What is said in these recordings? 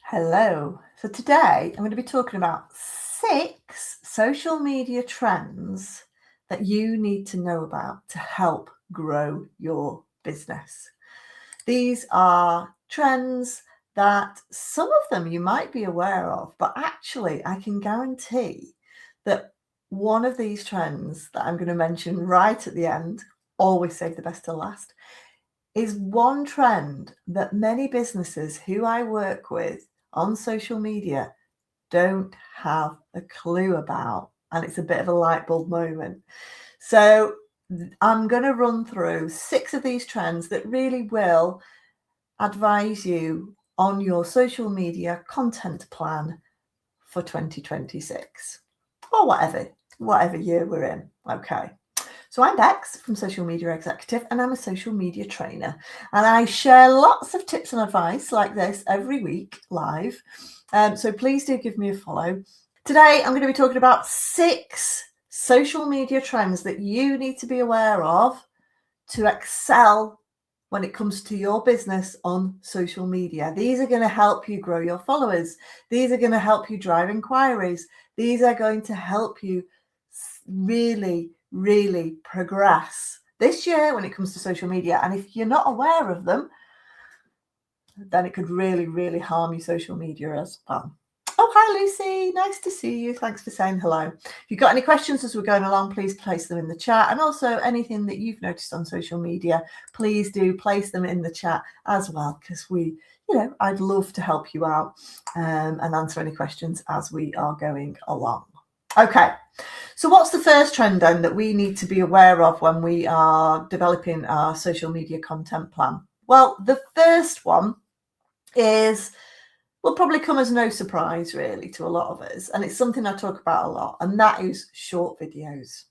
Hello. So today I'm going to be talking about 6 social media trends that you need to know about to help grow your business. These are trends that some of them you might be aware of, but actually I can guarantee that one of these trends that I'm going to mention right at the end, always save the best till last, is one trend that many businesses who I work with on social media don't have a clue about. And it's a bit of a light bulb moment. So I'm going to run through 6 of these trends that really will advise you on your social media content plan for 2026 or whatever year we're in. Okay. So I'm Bex from Social Media Executive, and I'm a social media trainer. And I share lots of tips and advice like this every week live. So please do give me a follow. Today, I'm going to be talking about 6 social media trends that you need to be aware of to excel when it comes to your business on social media. These are going to help you grow your followers. These are going to help you drive inquiries. These are going to help you really progress this year when it comes to social media. And if you're not aware of them, then it could really harm your social media as well. Oh, hi, Lucy. Nice to see you. Thanks for saying hello. If you've got any questions as we're going along, please place them in the chat. And also anything that you've noticed on social media, please do place them in the chat as well, because I'd love to help you out and answer any questions as we are going along. Okay. So what's the first trend then that we need to be aware of when we are developing our social media content plan? Well, the first one will probably come as no surprise really to a lot of us, and it's something I talk about a lot, and that is short videos.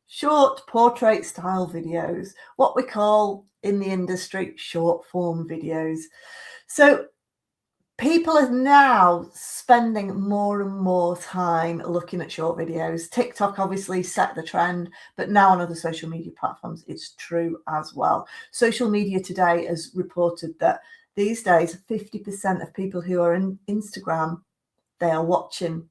Short portrait style videos, what we call in the industry short form videos. So people are now spending more and more time looking at short videos. TikTok obviously set the trend, but now on other social media platforms, it's true as well. Social media today has reported that these days, 50% of people who are in Instagram, they are watching,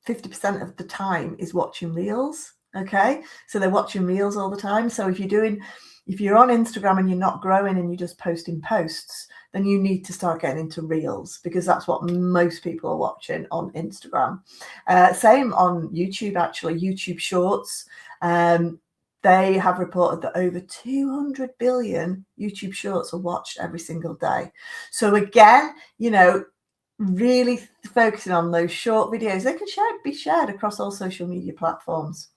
50% of the time is watching reels. Okay. So they're watching reels all the time. So if you're on Instagram and you're not growing and you're just posting posts, then you need to start getting into reels, because that's what most people are watching on Instagram. Same on YouTube, actually, YouTube Shorts. They have reported that over 200 billion YouTube Shorts are watched every single day. So again, really focusing on those short videos. They can be shared across all social media platforms.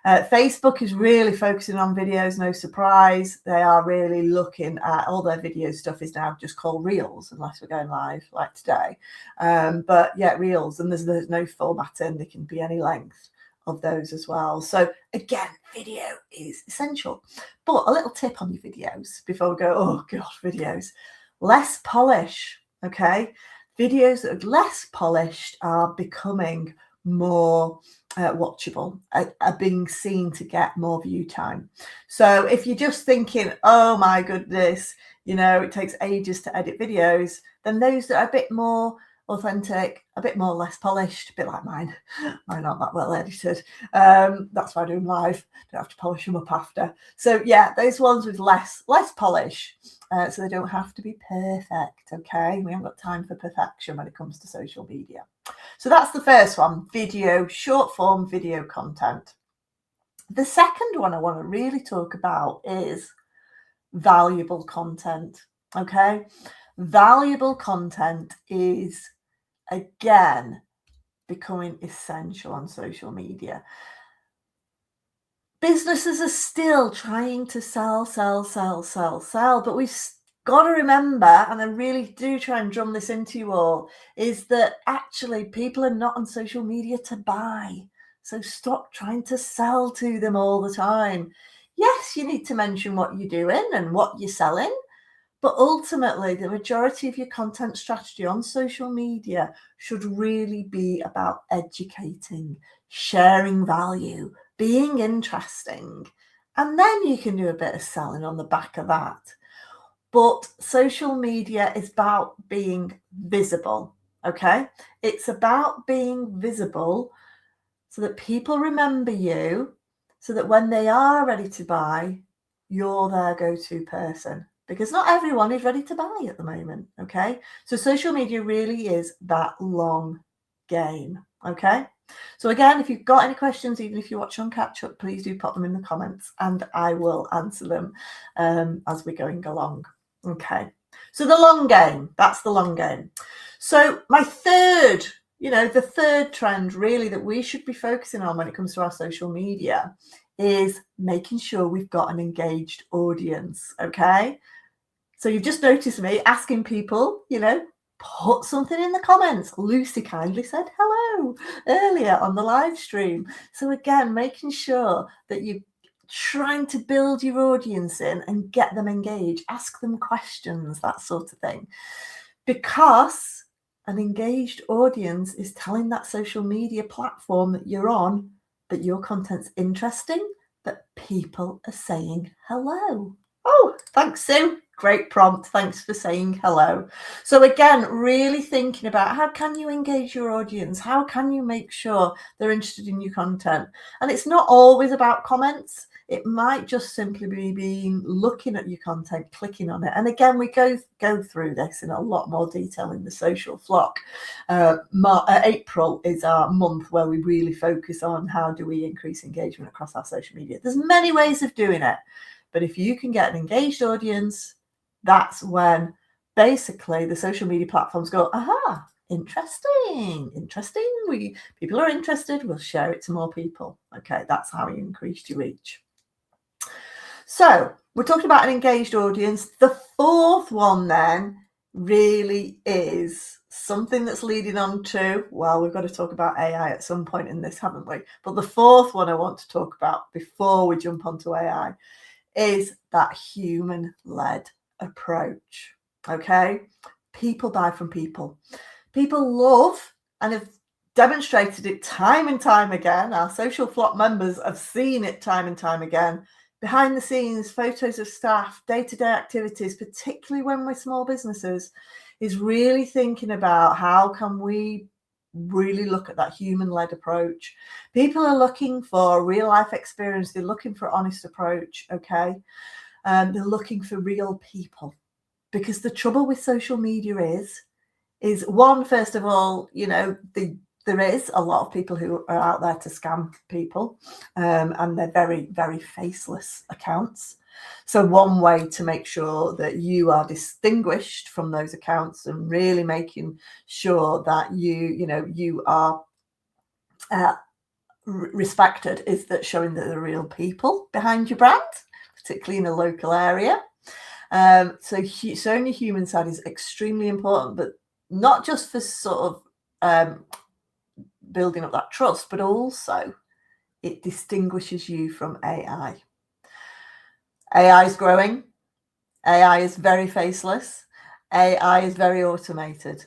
Facebook is really focusing on videos, no surprise. They are really looking at all their video stuff is now just called Reels, unless we're going live like today. But yeah, Reels, and there's no formatting. They can be any length of those as well. So again, video is essential. But a little tip on your videos before we go, oh gosh, videos. Less polish, okay? Videos that are less polished are becoming more watchable, are being seen to get more view time. So if you're just thinking, oh my goodness, it takes ages to edit videos, then those that are a bit more authentic, a bit more less polished, a bit like mine aren't that well edited. That's why I do them live, don't have to polish them up after. So yeah, those ones with less polish, so they don't have to be perfect. Okay, we haven't got time for perfection when it comes to social media. So that's the first one, video, short form video content. The second one I want to really talk about is valuable content. Okay, valuable content is again becoming essential on social media. Businesses are still trying to sell, but we've got to remember, and I really do try and drum this into you all, is that actually people are not on social media to buy. So stop trying to sell to them all the time. Yes, you need to mention what you're doing and what you're selling, but ultimately the majority of your content strategy on social media should really be about educating, sharing value, being interesting, and then you can do a bit of selling on the back of that. But social media is about being visible. Okay. It's about being visible so that people remember you, so that when they are ready to buy, you're their go-to person, because not everyone is ready to buy at the moment. Okay. So social media really is that long game. Okay. So again, if you've got any questions, even if you watch on catch up, please do pop them in the comments and I will answer them as we're going along. Okay. So the long game, that's the long game. So my third, the third trend really that we should be focusing on when it comes to our social media is making sure we've got an engaged audience. Okay. So you've just noticed me asking people, put something in the comments. Lucy kindly said hello earlier on the live stream. So again, making sure that you're trying to build your audience in and get them engaged, ask them questions, that sort of thing. Because an engaged audience is telling that social media platform that you're on that your content's interesting, that people are saying hello. Oh, thanks, Sue. Great prompt. Thanks for saying hello. So again, really thinking about how can you engage your audience? How can you make sure they're interested in your content? And it's not always about comments. It might just simply be being looking at your content, clicking on it. And again, we go through this in a lot more detail in the social flock. April is our month where we really focus on how do we increase engagement across our social media. There's many ways of doing it. But if you can get an engaged audience, that's when basically the social media platforms go, aha, interesting. People are interested, we'll share it to more people. Okay, that's how you increase your reach. So we're talking about an engaged audience. The fourth one then really is something that's leading on to, well, we've got to talk about AI at some point in this, haven't we? But the fourth one I want to talk about before we jump onto AI is that human-led approach. Okay, people buy from people. People love and have demonstrated it time and time again. Our social flock members have seen it time and time again. Behind the scenes, photos of staff, day-to-day activities, particularly when we're small businesses, is really thinking about how can we really look at that human-led approach. People are looking for real life experience. They're looking for honest approach. Okay. They're looking for real people, because the trouble with social media is one, first of all, there is a lot of people who are out there to scam people, and they're very, very faceless accounts. So one way to make sure that you are distinguished from those accounts and really making sure that you are respected is that showing that there are real people behind your brand, particularly in a local area. So showing your human side is extremely important, but not just for sort of building up that trust, but also it distinguishes you from AI. AI is growing. AI is very faceless. AI is very automated.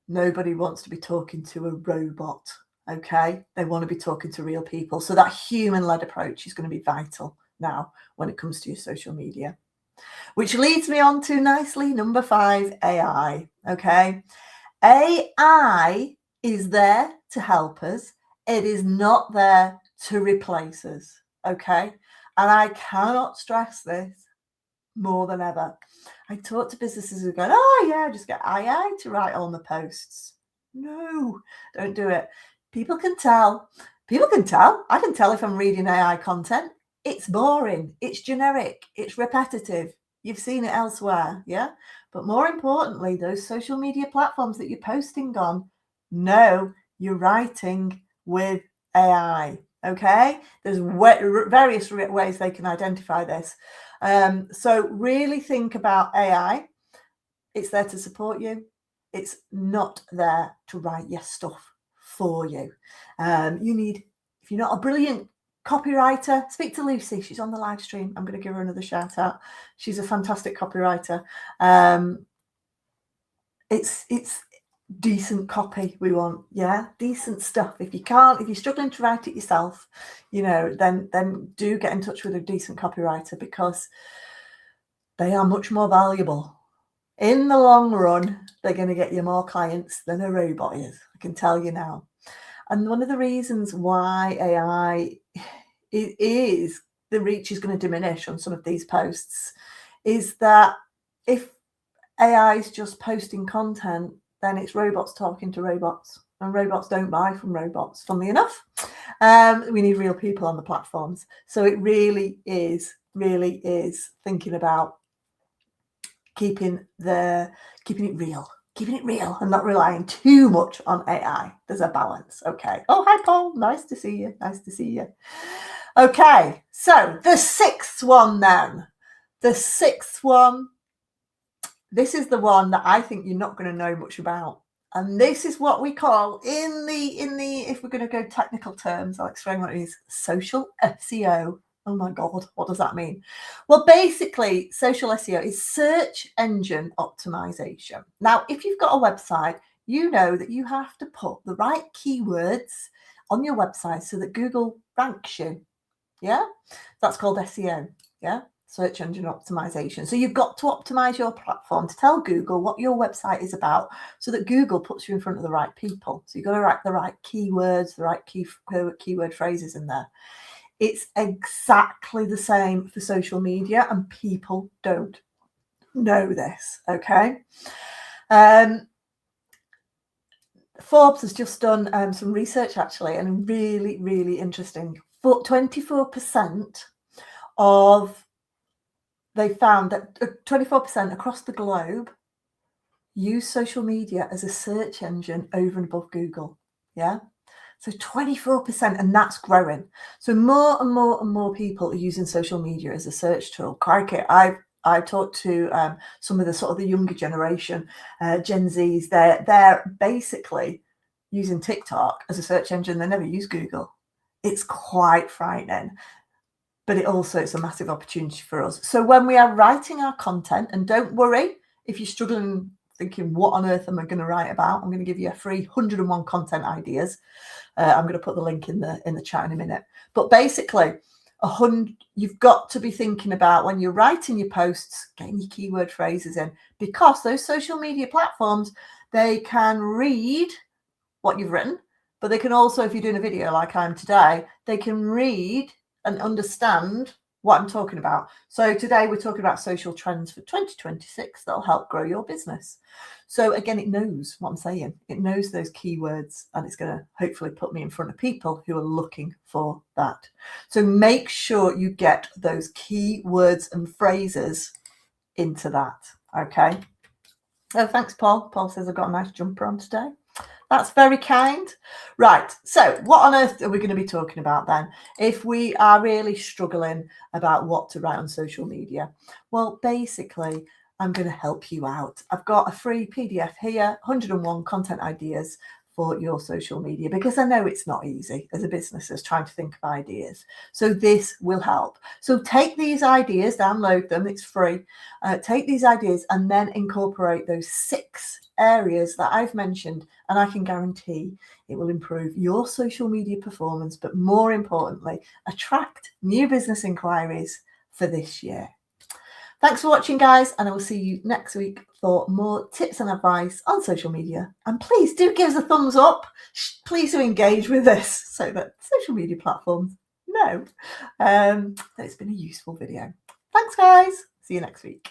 Nobody wants to be talking to a robot. Okay, they want to be talking to real people. So that human-led approach is going to be vital now when it comes to your social media. Which leads me on to nicely number 5, AI. Okay, AI is there to help us. It is not there to replace us. Okay, and I cannot stress this more than ever. I talk to businesses who go, oh yeah, just get AI to write all my posts. No, don't do it. People can tell. I can tell if I'm reading AI content. It's boring. It's generic. It's repetitive. You've seen it elsewhere. Yeah. But more importantly, those social media platforms that you're posting on know you're writing with AI. Okay. There's various ways they can identify this. So really think about AI. It's there to support you. It's not there to write your stuff for you. If you're not a brilliant copywriter, speak to Lucy. She's on the live stream. I'm going to give her another shout out. She's a fantastic copywriter. It's decent copy we want. Yeah, decent stuff. If you're struggling to write it yourself, then do get in touch with a decent copywriter, because they are much more valuable In the long run, they're going to get you more clients than a robot is. I can tell you now. And one of the reasons why AI is the reach is going to diminish on some of these posts is that if AI is just posting content, then it's robots talking to robots, and robots don't buy from robots, funnily enough. We need real people on the platforms. So it really is thinking about keeping it real and not relying too much on AI. There's a balance. Okay. Oh, hi, Paul. Nice to see you. Nice to see you. Okay. So the sixth one then. The sixth one. This is the one that I think you're not going to know much about. And this is what we call in the, if we're going to go technical terms, I'll explain what it is, social SEO. Oh my God, what does that mean? Well, basically, social SEO is search engine optimization. Now, if you've got a website, you know that you have to put the right keywords on your website so that Google ranks you. Yeah, that's called SEO. Yeah, search engine optimization. So you've got to optimize your platform to tell Google what your website is about so that Google puts you in front of the right people. So you've got to write the right keywords, the right keyword phrases in there. It's exactly the same for social media, and people don't know this. Okay. Forbes has just done some research actually, and really interesting. 24% they found that 24% across the globe use social media as a search engine over and above Google. Yeah. So 24%, and that's growing. So more and more people are using social media as a search tool. Crikey, I talked to some of the sort of the younger generation, Gen Zs. They're basically using TikTok as a search engine. They never use Google. It's quite frightening, but it's a massive opportunity for us. So when we are writing our content, and don't worry if you're struggling thinking, what on earth am I going to write about? I'm going to give you a free 101 content ideas. I'm going to put the link in the chat in a minute. But basically, you've got to be thinking about when you're writing your posts, getting your keyword phrases in, because those social media platforms, they can read what you've written, but they can also, if you're doing a video like I am today, they can read and understand what I'm talking about. So today we're talking about social trends for 2026 that'll help grow your business. So again, it knows what I'm saying. It knows those keywords, and it's going to hopefully put me in front of people who are looking for that. So make sure you get those keywords and phrases into that. Okay. Oh, thanks, Paul. Paul says I've got a nice jumper on today. That's very kind. Right. So what on earth are we going to be talking about then if we are really struggling about what to write on social media? Well, basically, I'm going to help you out. I've got a free PDF here, 101 content ideas for your social media, because I know it's not easy as a business as trying to think of ideas. So this will help. So take these ideas, download them, it's free. Take these ideas and then incorporate those 6 areas that I've mentioned, and I can guarantee it will improve your social media performance, but more importantly, attract new business inquiries for this year. Thanks for watching, guys, and I will see you next week for more tips and advice on social media. And please do give us a thumbs up. Please do engage with this so that social media platforms know that it's been a useful video. Thanks, guys. See you next week.